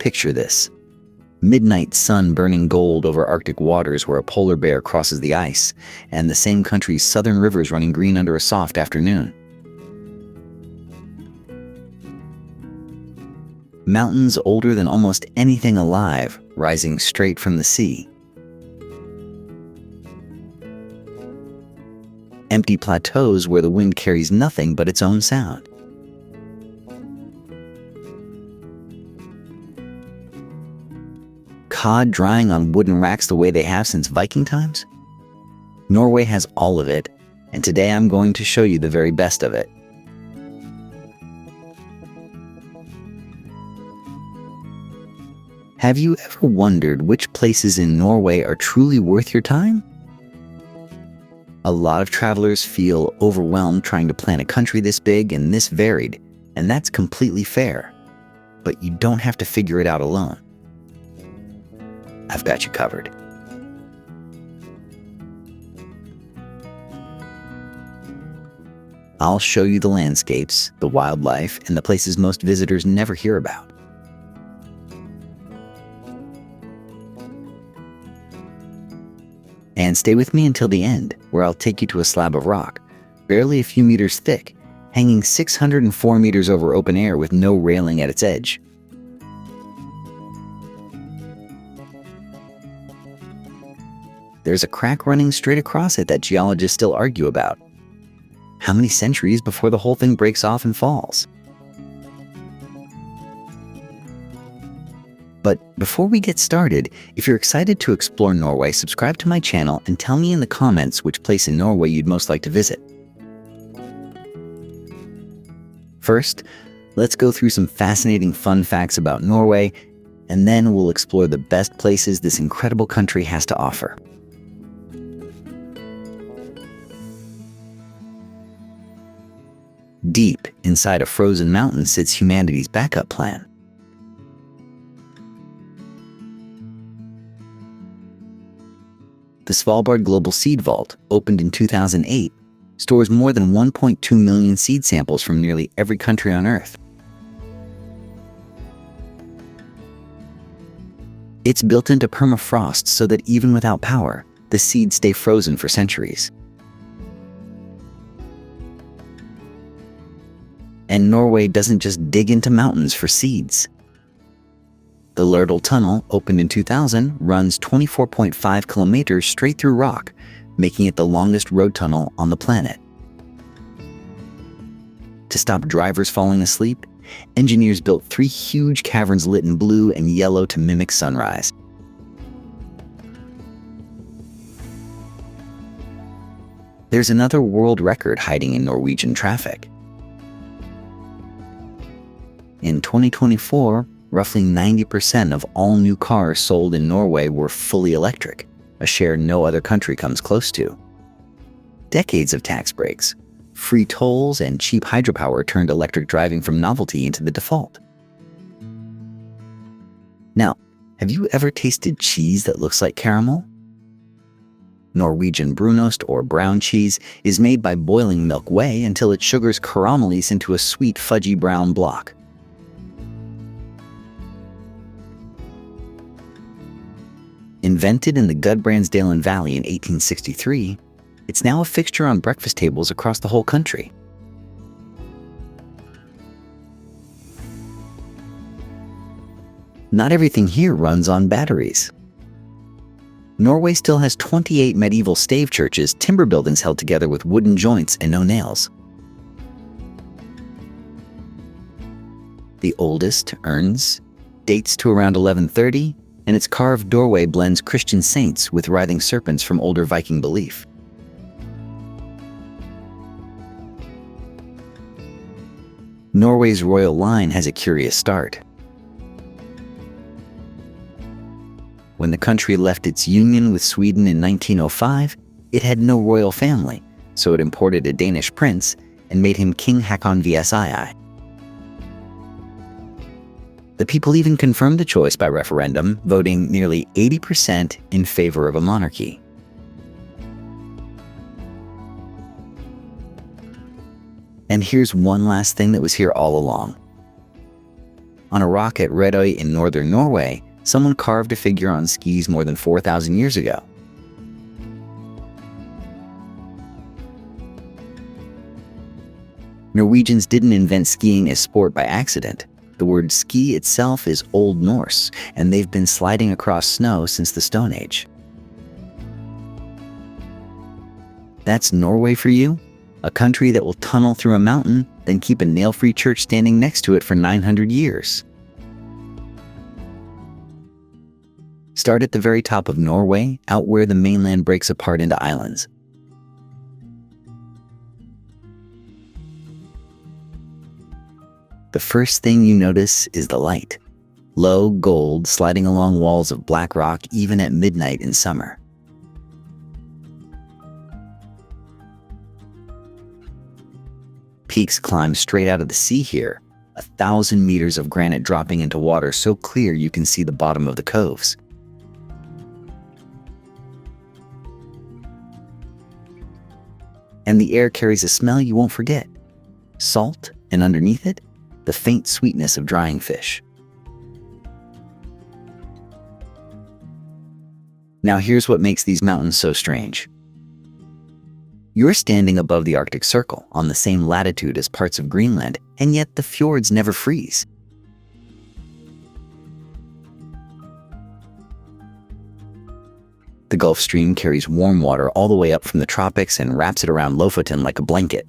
Picture this. Midnight sun burning gold over Arctic waters where a polar bear crosses the ice, and the same country's southern rivers running green under a soft afternoon. Mountains older than almost anything alive, rising straight from the sea. Empty plateaus where the wind carries nothing but its own sound. Cod drying on wooden racks the way they have since Viking times? Norway has all of it, and today I'm going to show you the very best of it. Have you ever wondered which places in Norway are truly worth your time? A lot of travelers feel overwhelmed trying to plan a country this big and this varied, and that's completely fair. But you don't have to figure it out alone. I've got you covered. I'll show you the landscapes, the wildlife, and the places most visitors never hear about. And stay with me until the end, where I'll take you to a slab of rock, barely a few meters thick, hanging 604 meters over open air with no railing at its edge. There's a crack running straight across it that geologists still argue about. How many centuries before the whole thing breaks off and falls? But before we get started, if you're excited to explore Norway, subscribe to my channel and tell me in the comments which place in Norway you'd most like to visit. First, let's go through some fascinating fun facts about Norway, and then we'll explore the best places this incredible country has to offer. Deep inside a frozen mountain sits humanity's backup plan. The Svalbard Global Seed Vault, opened in 2008, stores more than 1.2 million seed samples from nearly every country on Earth. It's built into permafrost so that even without power, the seeds stay frozen for centuries. And Norway doesn't just dig into mountains for seeds. The Lærdal Tunnel, opened in 2000, runs 24.5 kilometers straight through rock, making it the longest road tunnel on the planet. To stop drivers falling asleep, engineers built 3 huge caverns lit in blue and yellow to mimic sunrise. There's another world record hiding in Norwegian traffic. In 2024, roughly 90% of all new cars sold in Norway were fully electric, a share no other country comes close to. Decades of tax breaks, free tolls, and cheap hydropower turned electric driving from novelty into the default. Now, have you ever tasted cheese that looks like caramel? Norwegian brunost, or brown cheese, is made by boiling milk whey until it sugars caramelizes into a sweet, fudgy brown block. Invented in the Gudbrandsdalen Valley in 1863, it's now a fixture on breakfast tables across the whole country. Not everything here runs on batteries. Norway still has 28 medieval stave churches, timber buildings held together with wooden joints and no nails. The oldest, Urns, dates to around 1130, and its carved doorway blends Christian saints with writhing serpents from older Viking belief. Norway's royal line has a curious start. When the country left its union with Sweden in 1905, it had no royal family, so it imported a Danish prince and made him King Håkon VSII. The people even confirmed the choice by referendum, voting nearly 80% in favor of a monarchy. And here's one last thing that was here all along. On a rock at Rødøy in northern Norway, someone carved a figure on skis more than 4,000 years ago. Norwegians didn't invent skiing as sport by accident. The word ski itself is Old Norse, and they've been sliding across snow since the Stone Age. That's Norway for you? A country that will tunnel through a mountain, then keep a nail-free church standing next to it for 900 years. Start at the very top of Norway, out where the mainland breaks apart into islands. The first thing you notice is the light. Low gold sliding along walls of black rock even at midnight in summer. Peaks climb straight out of the sea here, 1,000 meters of granite dropping into water so clear you can see the bottom of the coves. And the air carries a smell you won't forget. Salt, and underneath it, the faint sweetness of drying fish. Now here's what makes these mountains so strange. You're standing above the Arctic Circle, on the same latitude as parts of Greenland, and yet the fjords never freeze. The Gulf Stream carries warm water all the way up from the tropics and wraps it around Lofoten like a blanket.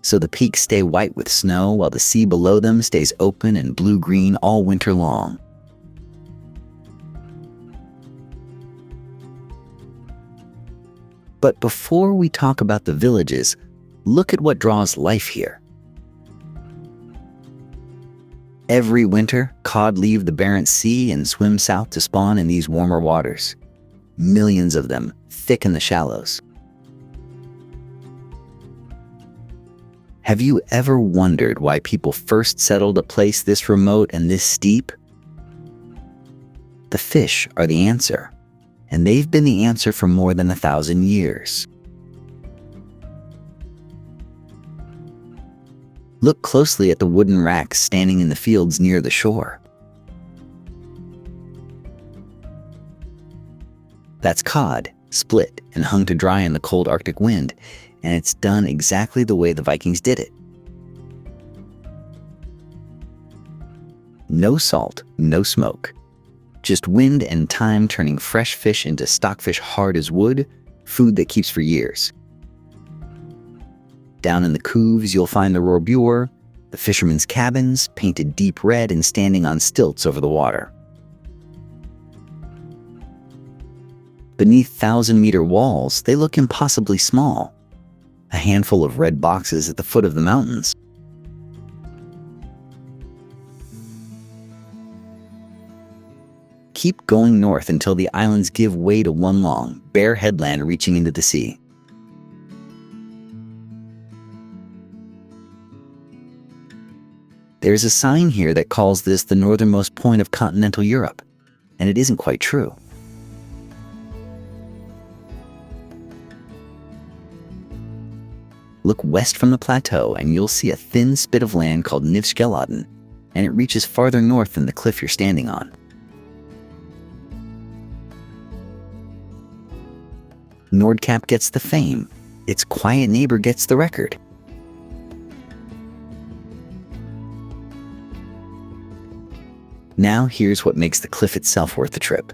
So the peaks stay white with snow while the sea below them stays open and blue-green all winter long. But before we talk about the villages, look at what draws life here. Every winter, cod leave the Barents Sea and swim south to spawn in these warmer waters. Millions of them, thick in the shallows. Have you ever wondered why people first settled a place this remote and this steep? The fish are the answer, and they've been the answer for more than 1,000 years. Look closely at the wooden racks standing in the fields near the shore. That's cod, split and hung to dry in the cold Arctic wind, and it's done exactly the way the Vikings did it. No salt, no smoke. Just wind and time turning fresh fish into stockfish hard as wood, food that keeps for years. Down in the coves, you'll find the rorbur, the fishermen's cabins, painted deep red and standing on stilts over the water. Beneath 1,000-meter walls, they look impossibly small. A handful of red boxes at the foot of the mountains. Keep going north until the islands give way to one long, bare headland reaching into the sea. There's a sign here that calls this the northernmost point of continental Europe, and it isn't quite true. Look west from the plateau and you'll see a thin spit of land called Nivskelladen, and it reaches farther north than the cliff you're standing on. Nordkapp gets the fame. Its quiet neighbor gets the record. Now here's what makes the cliff itself worth the trip.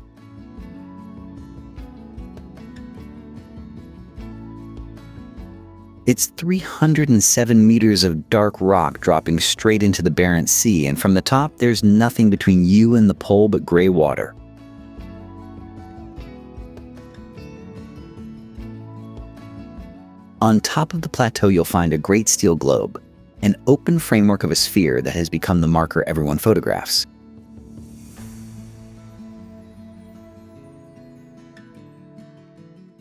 It's 307 meters of dark rock dropping straight into the Barents Sea, and from the top there's nothing between you and the pole but gray water. On top of the plateau you'll find a great steel globe, an open framework of a sphere that has become the marker everyone photographs.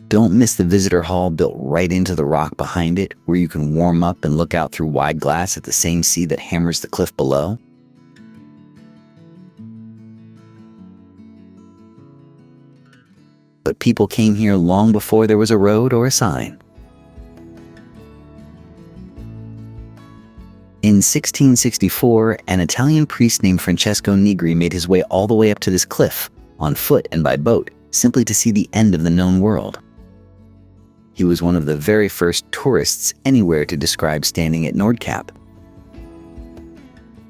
Don't miss the visitor hall built right into the rock behind it, where you can warm up and look out through wide glass at the same sea that hammers the cliff below. But people came here long before there was a road or a sign. In 1664, an Italian priest named Francesco Nigri made his way all the way up to this cliff, on foot and by boat, simply to see the end of the known world. He was one of the very first tourists anywhere to describe standing at Nordkapp.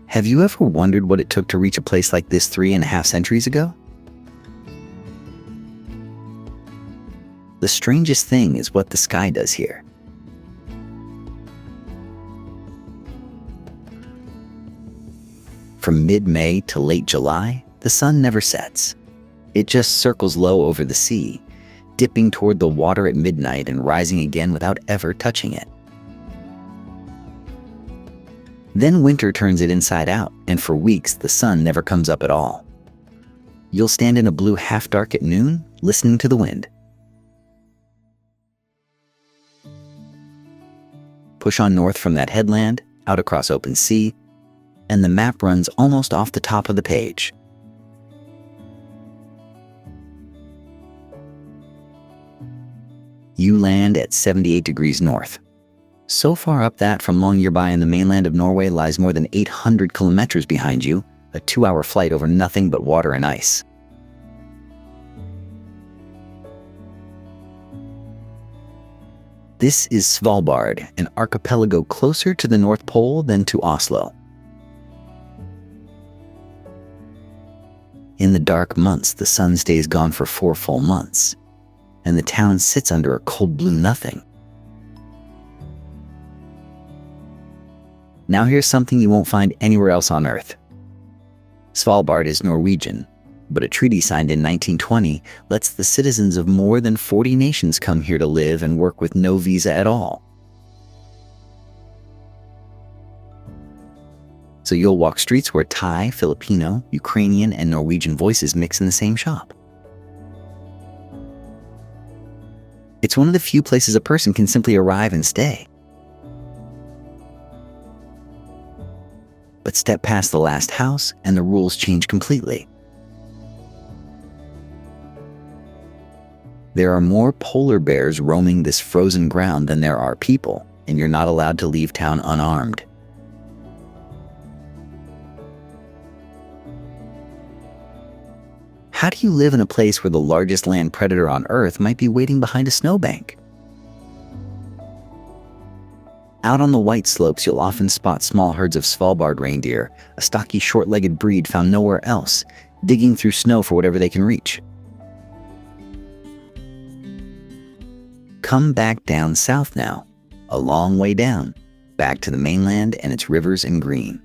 Have you ever wondered what it took to reach a place like this 3.5 centuries ago? The strangest thing is what the sky does here. From mid-May to late July, the sun never sets. It just circles low over the sea, dipping toward the water at midnight and rising again without ever touching it. Then winter turns it inside out, and for weeks the sun never comes up at all. You'll stand in a blue half-dark at noon, listening to the wind. Push on north from that headland, out across open sea, and the map runs almost off the top of the page. You land at 78 degrees north. So far up that from Longyearbyen in the mainland of Norway lies more than 800 kilometers behind you, a 2-hour flight over nothing but water and ice. This is Svalbard, an archipelago closer to the North Pole than to Oslo. In the dark months, the sun stays gone for 4 full months, and the town sits under a cold blue nothing. Now here's something you won't find anywhere else on Earth. Svalbard is Norwegian, but a treaty signed in 1920 lets the citizens of more than 40 nations come here to live and work with no visa at all. So you'll walk streets where Thai, Filipino, Ukrainian, and Norwegian voices mix in the same shop. It's one of the few places a person can simply arrive and stay. But step past the last house and the rules change completely. There are more polar bears roaming this frozen ground than there are people, and you're not allowed to leave town unarmed. How do you live in a place where the largest land predator on Earth might be waiting behind a snowbank? Out on the white slopes, you'll often spot small herds of Svalbard reindeer, a stocky, short-legged breed found nowhere else, digging through snow for whatever they can reach. Come back down south now, a long way down, back to the mainland and its rivers and green.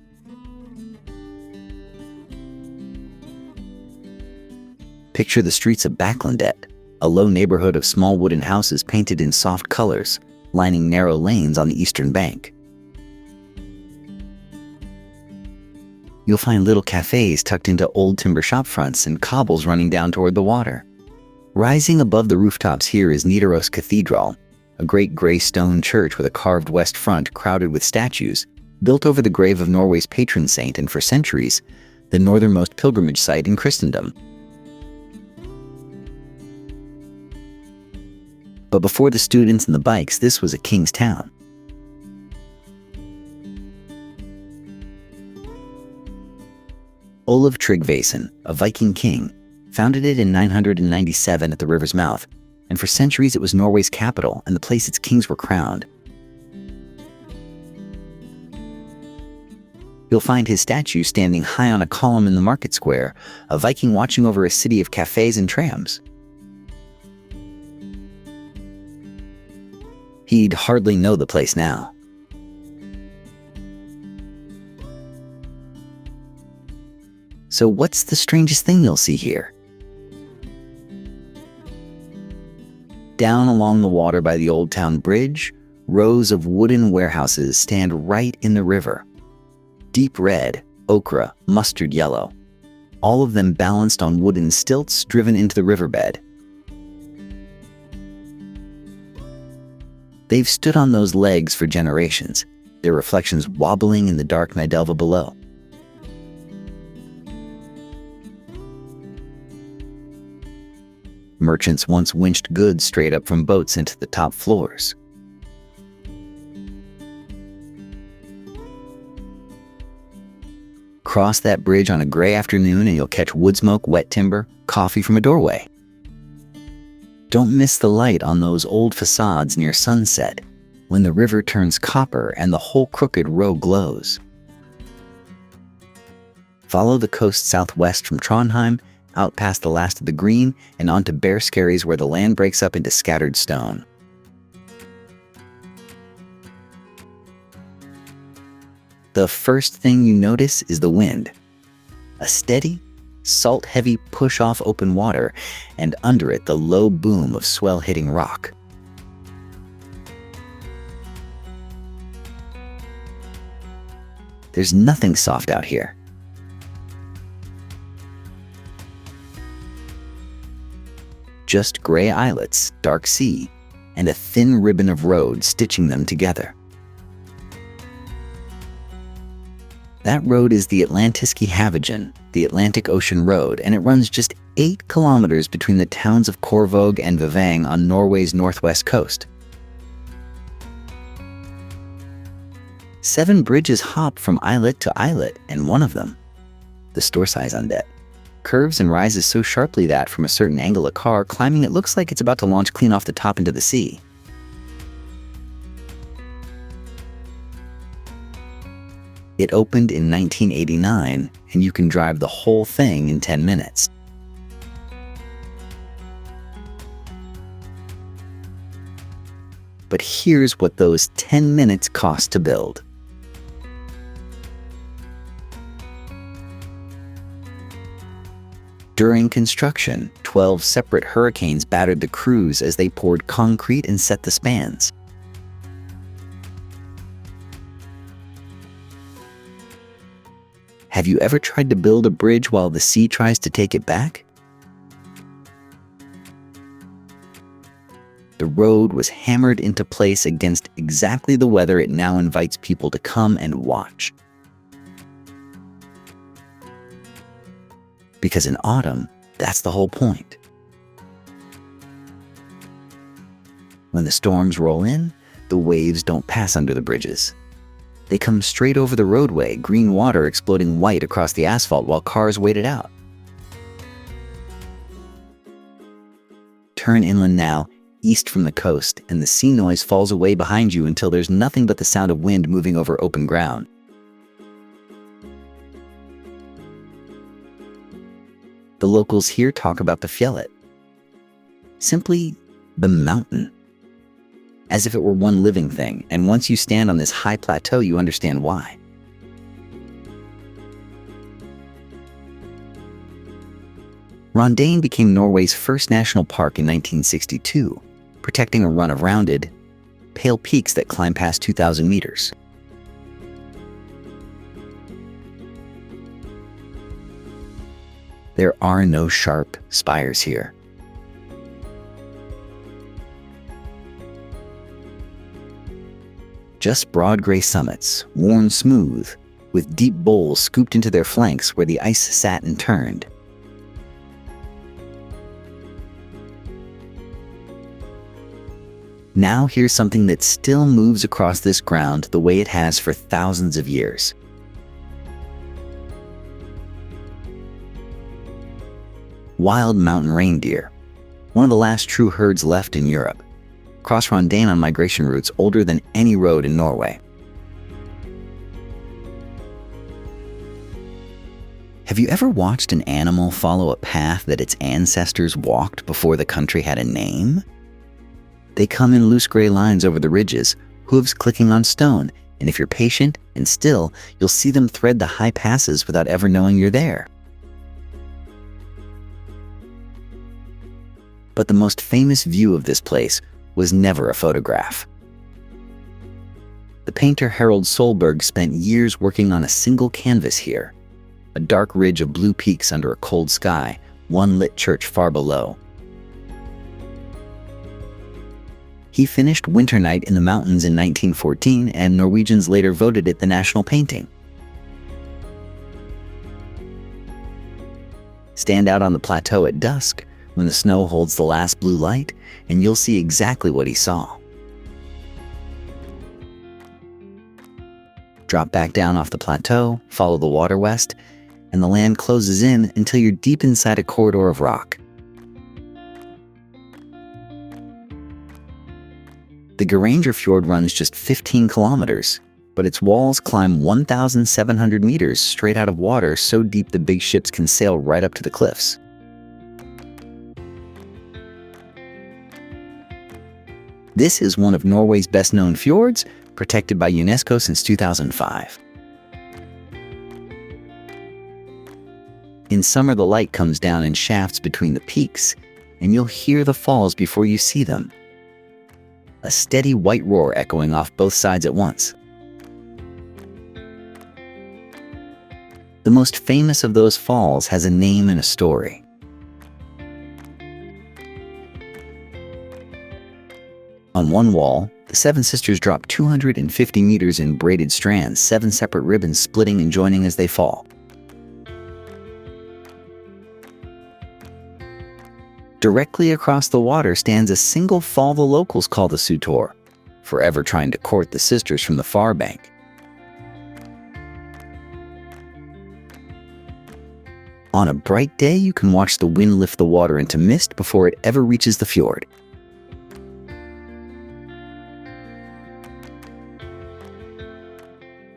Picture the streets of Backlandet, a low neighborhood of small wooden houses painted in soft colors, lining narrow lanes on the eastern bank. You'll find little cafes tucked into old timber shop fronts and cobbles running down toward the water. Rising above the rooftops here is Nidaros Cathedral, a great gray stone church with a carved west front crowded with statues, built over the grave of Norway's patron saint and for centuries, the northernmost pilgrimage site in Christendom. But before the students and the bikes, this was a king's town. Olav Tryggvason, a Viking king, founded it in 997 at the river's mouth, and for centuries it was Norway's capital and the place its kings were crowned. You'll find his statue standing high on a column in the market square, a Viking watching over a city of cafes and trams. He'd hardly know the place now. So what's the strangest thing you'll see here? Down along the water by the Old Town Bridge, rows of wooden warehouses stand right in the river. Deep red, ochre, mustard yellow, all of them balanced on wooden stilts driven into the riverbed. They've stood on those legs for generations, their reflections wobbling in the dark Nidelva below. Merchants once winched goods straight up from boats into the top floors. Cross that bridge on a gray afternoon and you'll catch wood smoke, wet timber, coffee from a doorway. Don't miss the light on those old facades near sunset, when the river turns copper and the whole crooked row glows. Follow the coast southwest from Trondheim, out past the last of the green, and onto bare skerries where the land breaks up into scattered stone. The first thing you notice is the wind. A steady, salt-heavy push off open water, and under it the low boom of swell hitting rock. There's nothing soft out here. Just gray islets, dark sea, and a thin ribbon of road stitching them together. That road is the Atlantiski-Havegen, the Atlantic Ocean Road, and it runs just 8 kilometers between the towns of Korvåg and Vøvang on Norway's northwest coast. 7 bridges hop from islet to islet, and one of them, the Storseisundet, curves and rises so sharply that, from a certain angle a car climbing it looks like it's about to launch clean off the top into the sea. It opened in 1989, and you can drive the whole thing in 10 minutes. But here's what those 10 minutes cost to build. During construction, 12 separate hurricanes battered the crews as they poured concrete and set the spans. Have you ever tried to build a bridge while the sea tries to take it back? The road was hammered into place against exactly the weather it now invites people to come and watch. Because in autumn, that's the whole point. When the storms roll in, the waves don't pass under the bridges. They come straight over the roadway, green water exploding white across the asphalt while cars wait it out. Turn inland now, east from the coast, and the sea noise falls away behind you until there's nothing but the sound of wind moving over open ground. The locals here talk about the fjellet. Simply the mountain. As if it were one living thing, and once you stand on this high plateau, you understand why. Rondane became Norway's first national park in 1962, protecting a run of rounded, pale peaks that climb past 2,000 meters. There are no sharp spires here. Just broad gray summits, worn smooth, with deep bowls scooped into their flanks where the ice sat and turned. Now here's something that still moves across this ground the way it has for thousands of years. Wild mountain reindeer, one of the last true herds left in Europe, cross Rondane on migration routes older than any road in Norway. Have you ever watched an animal follow a path that its ancestors walked before the country had a name? They come in loose gray lines over the ridges, hooves clicking on stone, and if you're patient and still, you'll see them thread the high passes without ever knowing you're there. But the most famous view of this place was never a photograph. The painter Harold Solberg spent years working on a single canvas here, a dark ridge of blue peaks under a cold sky, one lit church far below. He finished Winter Night in the Mountains in 1914, and Norwegians later voted it the national painting. Stand out on the plateau at dusk, when the snow holds the last blue light, and you'll see exactly what he saw. Drop back down off the plateau, follow the water west, and the land closes in until you're deep inside a corridor of rock. The Geirangerfjord runs just 15 kilometers, but its walls climb 1,700 meters straight out of water so deep the big ships can sail right up to the cliffs. This is one of Norway's best-known fjords, protected by UNESCO since 2005. In summer, the light comes down in shafts between the peaks, and you'll hear the falls before you see them. A steady white roar echoing off both sides at once. The most famous of those falls has a name and a story. On one wall, the Seven Sisters drop 250 meters in braided strands, 7 separate ribbons splitting and joining as they fall. Directly across the water stands a single fall the locals call the Sutor, forever trying to court the sisters from the far bank. On a bright day, you can watch the wind lift the water into mist before it ever reaches the fjord.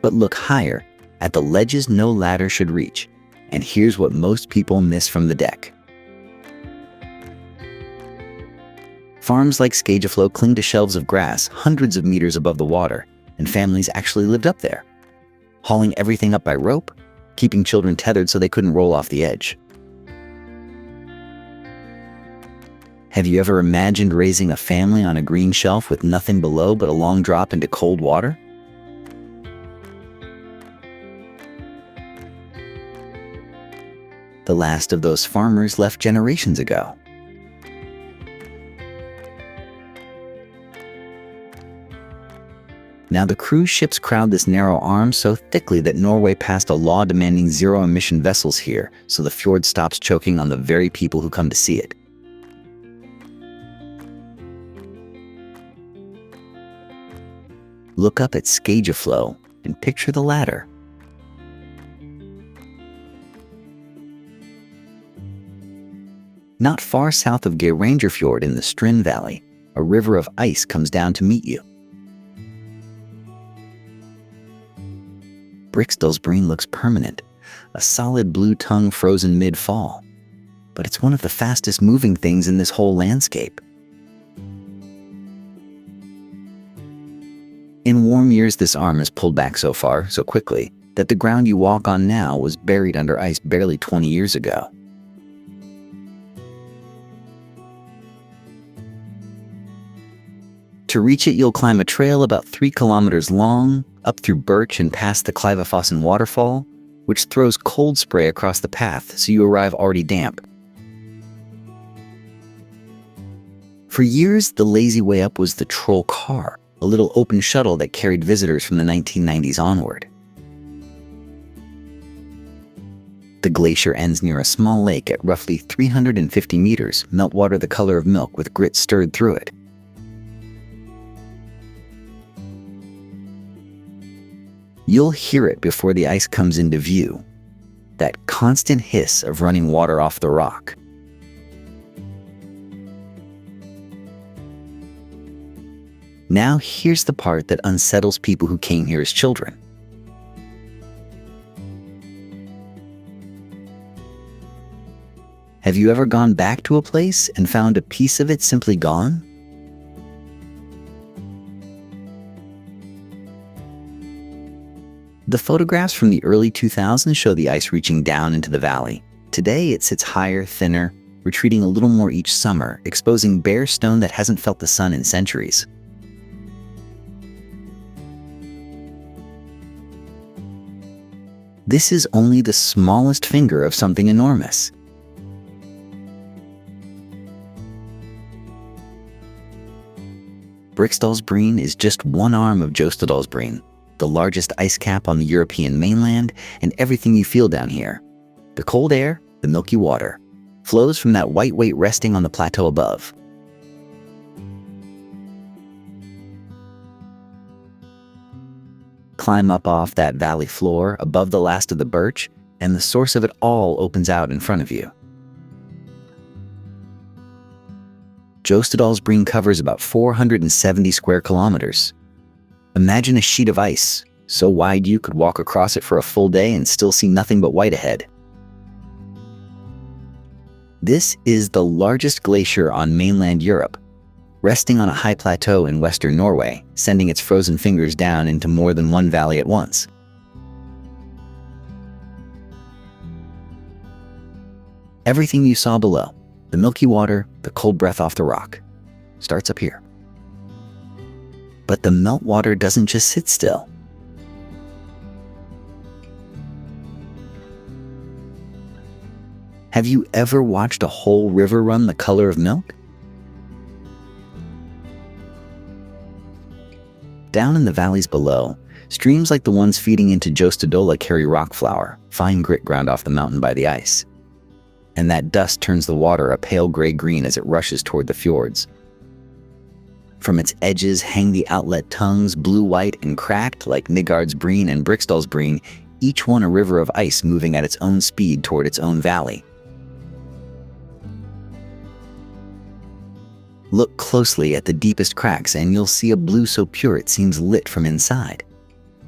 But look higher, at the ledges no ladder should reach, and here's what most people miss from the deck. Farms like Skageflow cling to shelves of grass hundreds of meters above the water, and families actually lived up there, hauling everything up by rope, keeping children tethered so they couldn't roll off the edge. Have you ever imagined raising a family on a green shelf with nothing below but a long drop into cold water? The last of those farmers left generations ago. Now the cruise ships crowd this narrow arm so thickly that Norway passed a law demanding zero-emission vessels here, so the fjord stops choking on the very people who come to see it. Look up at Skageflow and picture the ladder. Not far south of Geirangerfjord in the Strin Valley, a river of ice comes down to meet you. Preikestolen looks permanent, a solid blue tongue frozen mid-fall. But it's one of the fastest moving things in this whole landscape. In warm years, this arm is pulled back so far, so quickly, that the ground you walk on now was buried under ice barely 20 years ago. To reach it, you'll climb a trail about 3 kilometers long, up through birch and past the Vøringsfossen waterfall, which throws cold spray across the path so you arrive already damp. For years, the lazy way up was the Troll car, a little open shuttle that carried visitors from the 1990s onward. The glacier ends near a small lake at roughly 350 meters, meltwater the color of milk with grit stirred through it. You'll hear it before the ice comes into view, that constant hiss of running water off the rock. Now here's the part that unsettles people who came here as children. Have you ever gone back to a place and found a piece of it simply gone? The photographs from the early 2000s show the ice reaching down into the valley. Today, it sits higher, thinner, retreating a little more each summer, exposing bare stone that hasn't felt the sun in centuries. This is only the smallest finger of something enormous. Preikestolen is just one arm of Geiranger, the largest ice cap on the European mainland, and everything you feel down here. The cold air, the milky water, flows from that white weight resting on the plateau above. Climb up off that valley floor above the last of the birch, and the source of it all opens out in front of you. Jostedalsbreen covers about 470 square kilometers. Imagine a sheet of ice, so wide you could walk across it for a full day and still see nothing but white ahead. This is the largest glacier on mainland Europe, resting on a high plateau in western Norway, sending its frozen fingers down into more than one valley at once. Everything you saw below, the milky water, the cold breath off the rock, starts up here. But the meltwater doesn't just sit still. Have you ever watched a whole river run the color of milk? Down in the valleys below, streams like the ones feeding into Jostedala carry rock flour, fine grit ground off the mountain by the ice. And that dust turns the water a pale gray-green as it rushes toward the fjords. From its edges hang the outlet tongues, blue-white and cracked like Nygårdsbreen and Briksdalsbreen, each one a river of ice moving at its own speed toward its own valley. Look closely at the deepest cracks and you'll see a blue so pure it seems lit from inside.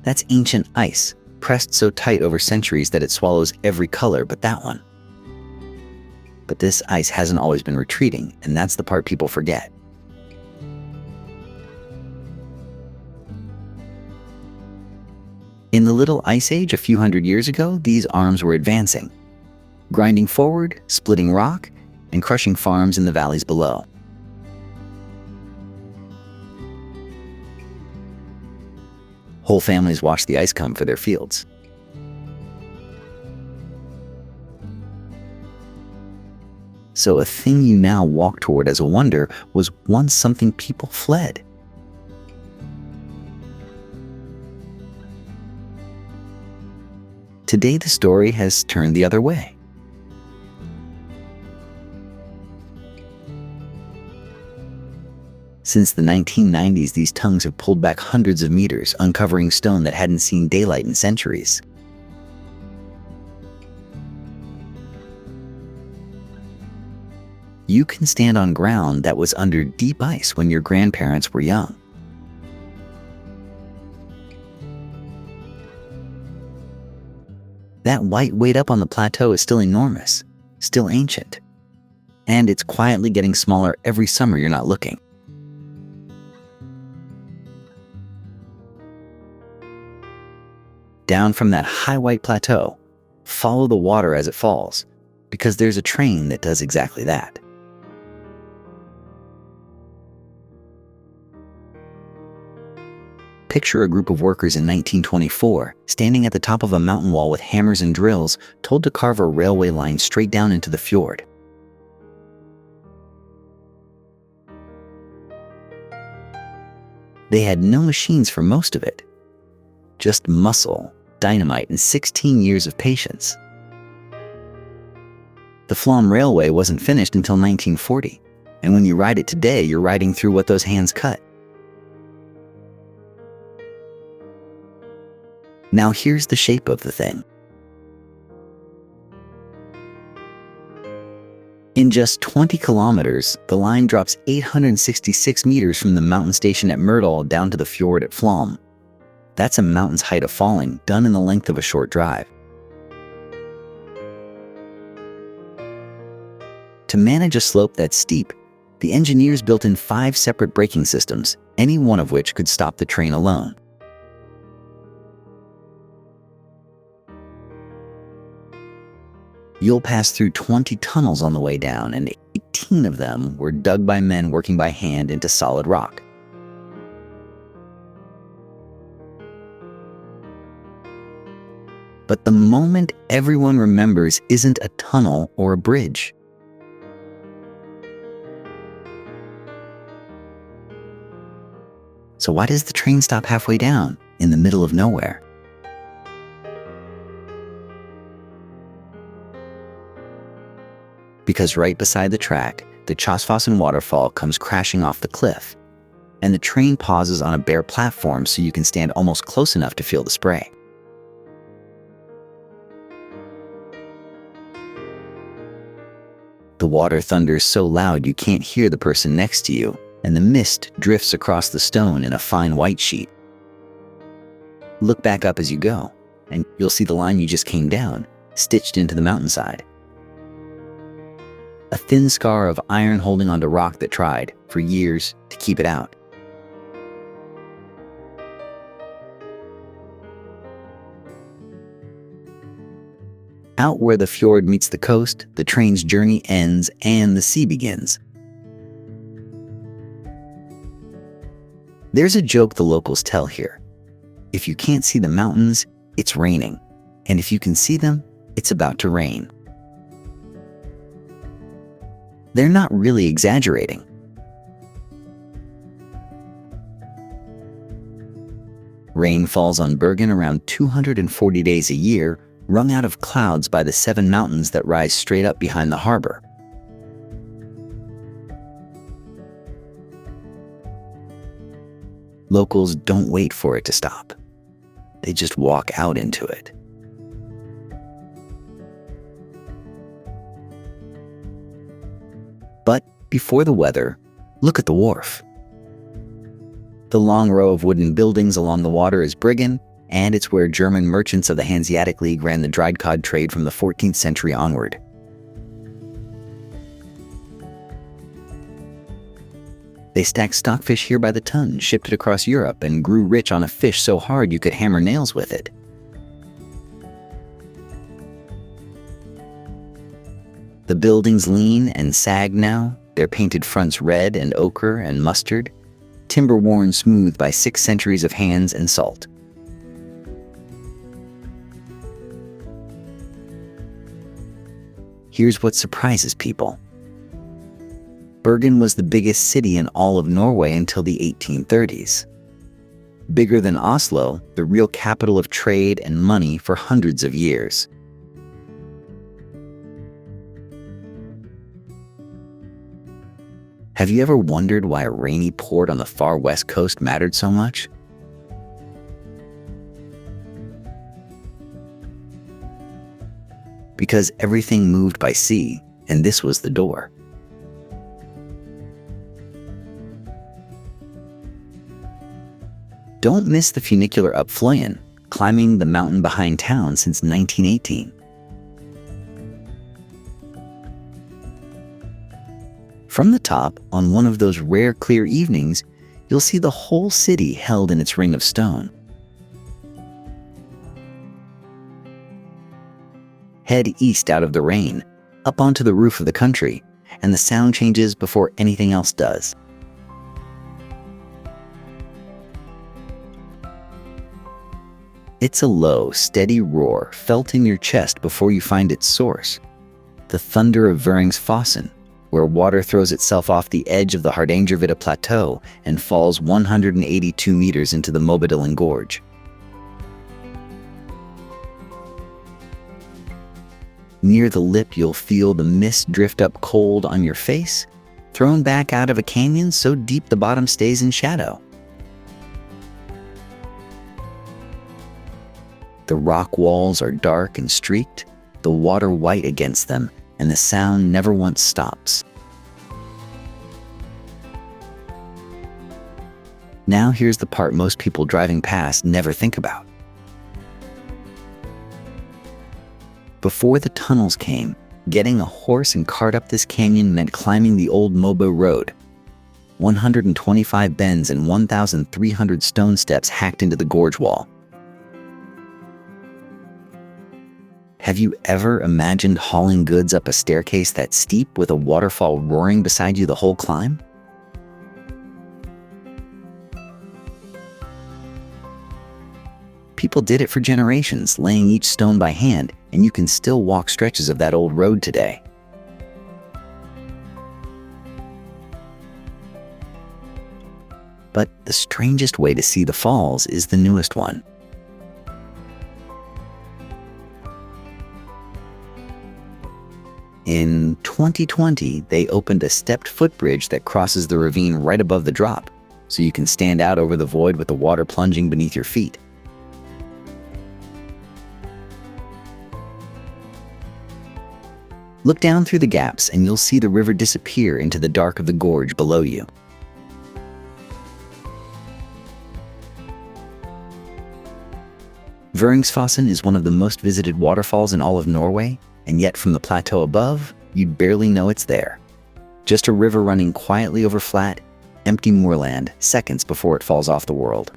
That's ancient ice, pressed so tight over centuries that it swallows every color but that one. But this ice hasn't always been retreating, and that's the part people forget. In the Little Ice Age a few hundred years ago, these arms were advancing, grinding forward, splitting rock, and crushing farms in the valleys below. Whole families watched the ice come for their fields. So a thing you now walk toward as a wonder was once something people fled. Today the story has turned the other way. Since the 1990s, these tongues have pulled back hundreds of meters, uncovering stone that hadn't seen daylight in centuries. You can stand on ground that was under deep ice when your grandparents were young. That white weight up on the plateau is still enormous, still ancient. And it's quietly getting smaller every summer you're not looking. Down from that high white plateau, follow the water as it falls, because there's a train that does exactly that. Picture a group of workers in 1924 standing at the top of a mountain wall with hammers and drills, told to carve a railway line straight down into the fjord. They had no machines for most of it, just muscle, dynamite, and 16 years of patience. The Flåm Railway wasn't finished until 1940, and when you ride it today, you're riding through what those hands cut. Now here's the shape of the thing. In just 20 kilometers, the line drops 866 meters from the mountain station at Myrdal down to the fjord at Flåm. That's a mountain's height of falling, done in the length of a short drive. To manage a slope that steep, the engineers built in 5 separate braking systems, any one of which could stop the train alone. You'll pass through 20 tunnels on the way down, and 18 of them were dug by men working by hand into solid rock. But the moment everyone remembers isn't a tunnel or a bridge. So why does the train stop halfway down, in the middle of nowhere? Because right beside the track, the Vøringsfossen waterfall comes crashing off the cliff. and the train pauses on a bare platform so you can stand almost close enough to feel the spray. The water thunders so loud you can't hear the person next to you, and the mist drifts across the stone in a fine white sheet. Look back up as you go, and you'll see the line you just came down, stitched into the mountainside. A thin scar of iron holding onto rock that tried, for years, to keep it out. Out where the fjord meets the coast, the train's journey ends and the sea begins. There's a joke the locals tell here. If you can't see the mountains, it's raining. And if you can see them, it's about to rain. They're not really exaggerating. Rain falls on Bergen around 240 days a year, wrung out of clouds by the 7 mountains that rise straight up behind the harbor. Locals don't wait for it to stop. They just walk out into it. But before the weather, look at the wharf. The long row of wooden buildings along the water is Bergen, and it's where German merchants of the Hanseatic League ran the dried cod trade from the 14th century onward. They stacked stockfish here by the ton, shipped it across Europe, and grew rich on a fish so hard you could hammer nails with it. The buildings lean and sag now, their painted fronts red and ochre and mustard, timber worn smooth by 6 centuries of hands and salt. Here's what surprises people. Bergen was the biggest city in all of Norway until the 1830s. Bigger than Oslo, the real capital of trade and money for hundreds of years. Have you ever wondered why a rainy port on the far west coast mattered so much? Because everything moved by sea, and this was the door. Don't miss the funicular up Flåm, climbing the mountain behind town since 1918. From the top, on one of those rare clear evenings, you'll see the whole city held in its ring of stone. Head east out of the rain, up onto the roof of the country, and the sound changes before anything else does. It's a low, steady roar felt in your chest before you find its source. The thunder of Vøringsfossen, where water throws itself off the edge of the Hardangervidda Plateau and falls 182 meters into the Mobadalen Gorge. Near the lip, you'll feel the mist drift up cold on your face, thrown back out of a canyon so deep the bottom stays in shadow. The rock walls are dark and streaked, the water white against them, and the sound never once stops. Now here's the part most people driving past never think about. Before the tunnels came, getting a horse and cart up this canyon meant climbing the old Mobo Road. 125 bends and 1,300 stone steps hacked into the gorge wall. Have you ever imagined hauling goods up a staircase that steep with a waterfall roaring beside you the whole climb? People did it for generations, laying each stone by hand, and you can still walk stretches of that old road today. But the strangest way to see the falls is the newest one. In 2020, they opened a stepped footbridge that crosses the ravine right above the drop, so you can stand out over the void with the water plunging beneath your feet. Look down through the gaps and you'll see the river disappear into the dark of the gorge below you. Vøringsfossen is one of the most visited waterfalls in all of Norway, and yet from the plateau above, you'd barely know it's there. Just a river running quietly over flat, empty moorland seconds before it falls off the world.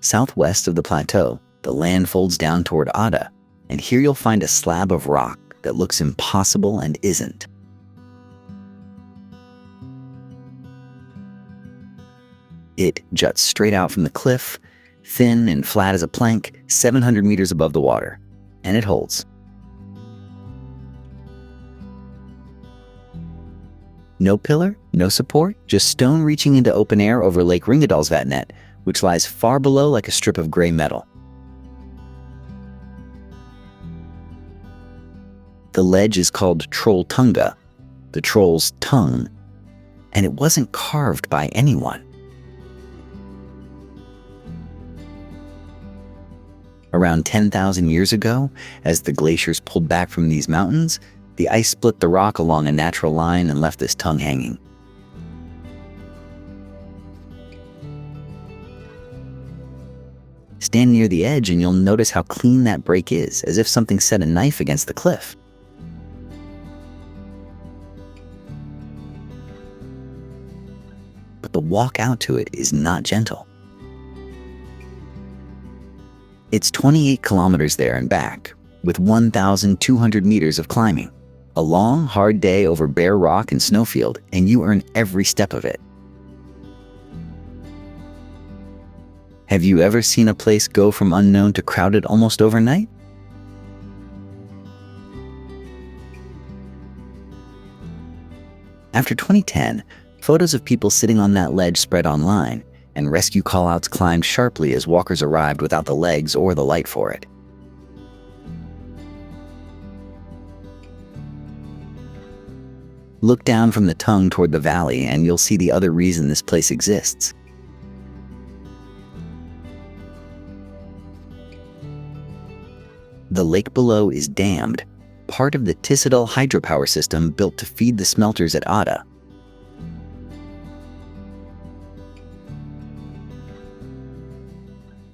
Southwest of the plateau, the land folds down toward Ada, and here you'll find a slab of rock that looks impossible and isn't. It juts straight out from the cliff, thin and flat as a plank, 700 meters above the water, and it holds. No pillar, no support, just stone reaching into open air over Lake Ringedalsvatnet, which lies far below like a strip of gray metal. The ledge is called Trolltunga, the troll's tongue, and it wasn't carved by anyone. Around 10,000 years ago, as the glaciers pulled back from these mountains, the ice split the rock along a natural line and left this tongue hanging. Stand near the edge and you'll notice how clean that break is, as if something set a knife against the cliff. But the walk out to it is not gentle. It's 28 kilometers there and back, with 1,200 meters of climbing. A long, hard day over bare rock and snowfield, and you earn every step of it. Have you ever seen a place go from unknown to crowded almost overnight? After 2010, photos of people sitting on that ledge spread online, and rescue callouts climbed sharply as walkers arrived without the legs or the light for it. Look down from the tongue toward the valley and you'll see the other reason this place exists. The lake below is dammed, part of the Tissedal hydropower system built to feed the smelters at Ada.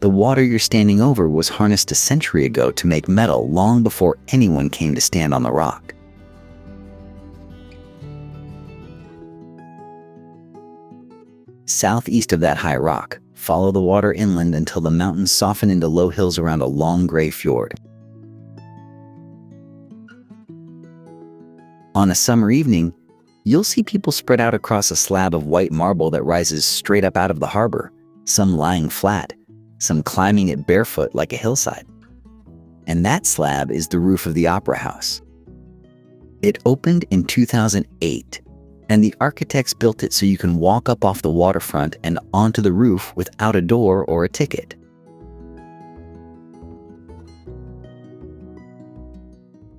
The water you're standing over was harnessed a century ago to make metal long before anyone came to stand on the rock. Southeast of that high rock, follow the water inland until the mountains soften into low hills around a long gray fjord. On a summer evening, you'll see people spread out across a slab of white marble that rises straight up out of the harbor, some lying flat, some climbing it barefoot like a hillside. And that slab is the roof of the Opera House. It opened in 2008, and the architects built it so you can walk up off the waterfront and onto the roof without a door or a ticket.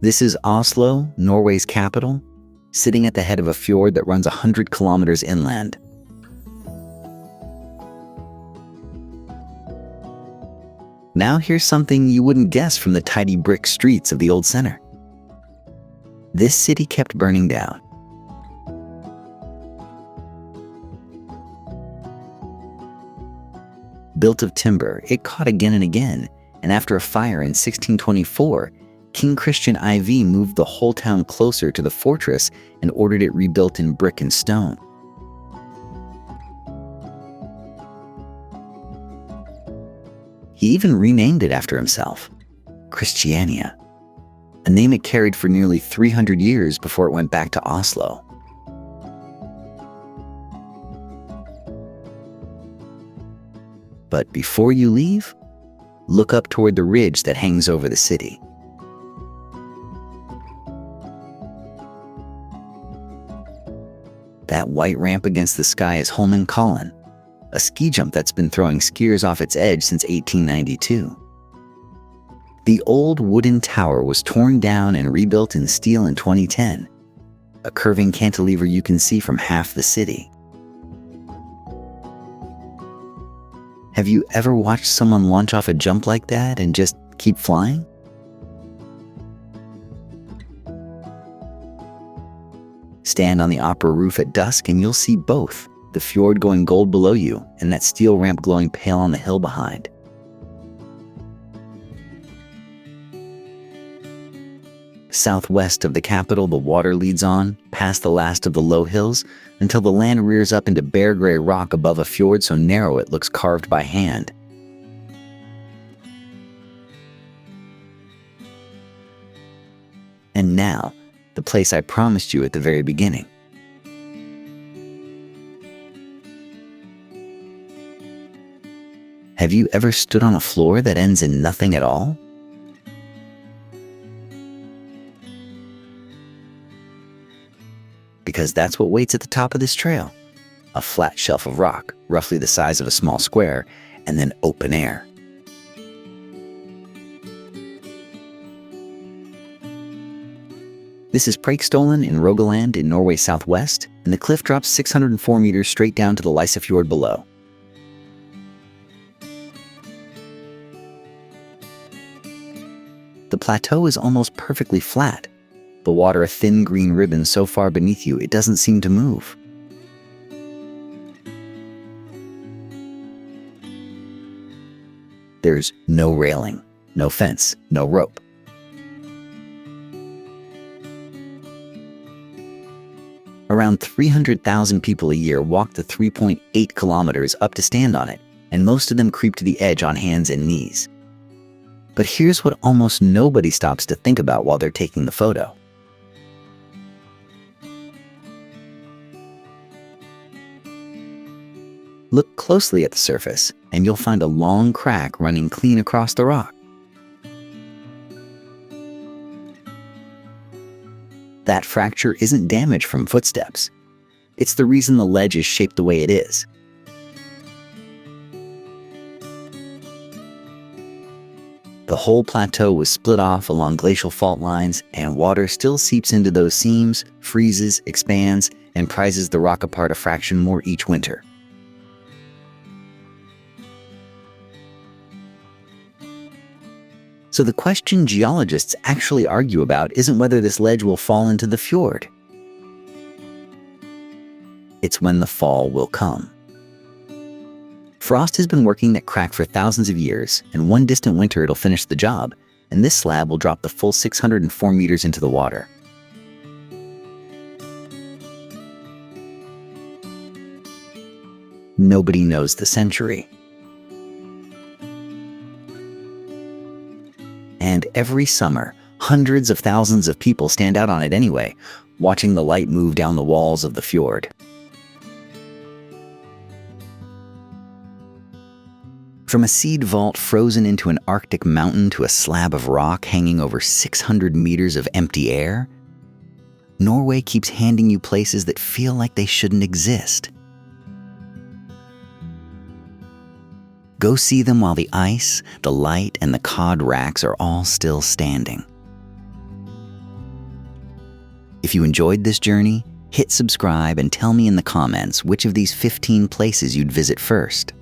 This is Oslo, Norway's capital, sitting at the head of a fjord that runs 100 kilometers inland. Now here's something you wouldn't guess from the tidy brick streets of the old center. This city kept burning down. Built of timber, it caught again and again, and after a fire in 1624, King Christian IV moved the whole town closer to the fortress and ordered it rebuilt in brick and stone. He even renamed it after himself, Christiania, a name it carried for nearly 300 years before it went back to Oslo. But before you leave, look up toward the ridge that hangs over the city. That white ramp against the sky is Holmenkollen, a ski jump that's been throwing skiers off its edge since 1892. The old wooden tower was torn down and rebuilt in steel in 2010, a curving cantilever you can see from half the city. Have you ever watched someone launch off a jump like that and just keep flying? Stand on the opera roof at dusk and you'll see both, the fjord going gold below you and that steel ramp glowing pale on the hill behind. Southwest of the capital, the water leads on, past the last of the low hills, until the land rears up into bare gray rock above a fjord so narrow it looks carved by hand. And now, the place I promised you at the very beginning. Have you ever stood on a floor that ends in nothing at all? Because that's what waits at the top of this trail. A flat shelf of rock, roughly the size of a small square, and then open air. This is Preikestolen in Rogaland in Norway southwest, and the cliff drops 604 meters straight down to the Glacier below. The plateau is almost perfectly flat, the water a thin green ribbon so far beneath you it doesn't seem to move. There's no railing, no fence, no rope. Around 300,000 people a year walk the 3.8 kilometers up to stand on it, and most of them creep to the edge on hands and knees. But here's what almost nobody stops to think about while they're taking the photo. Look closely at the surface, and you'll find a long crack running clean across the rock. That fracture isn't damage from footsteps. It's the reason the ledge is shaped the way it is. The whole plateau was split off along glacial fault lines, and water still seeps into those seams, freezes, expands, and prizes the rock apart a fraction more each winter. So the question geologists actually argue about isn't whether this ledge will fall into the fjord. It's when the fall will come. Frost has been working that crack for thousands of years, and one distant winter it'll finish the job, and this slab will drop the full 604 meters into the water. Nobody knows the century. And every summer, hundreds of thousands of people stand out on it anyway, watching the light move down the walls of the fjord. From a seed vault frozen into an Arctic mountain to a slab of rock hanging over 600 meters of empty air, Norway keeps handing you places that feel like they shouldn't exist. Go see them while the ice, the light, and the cod racks are all still standing. If you enjoyed this journey, hit subscribe and tell me in the comments which of these 15 places you'd visit first.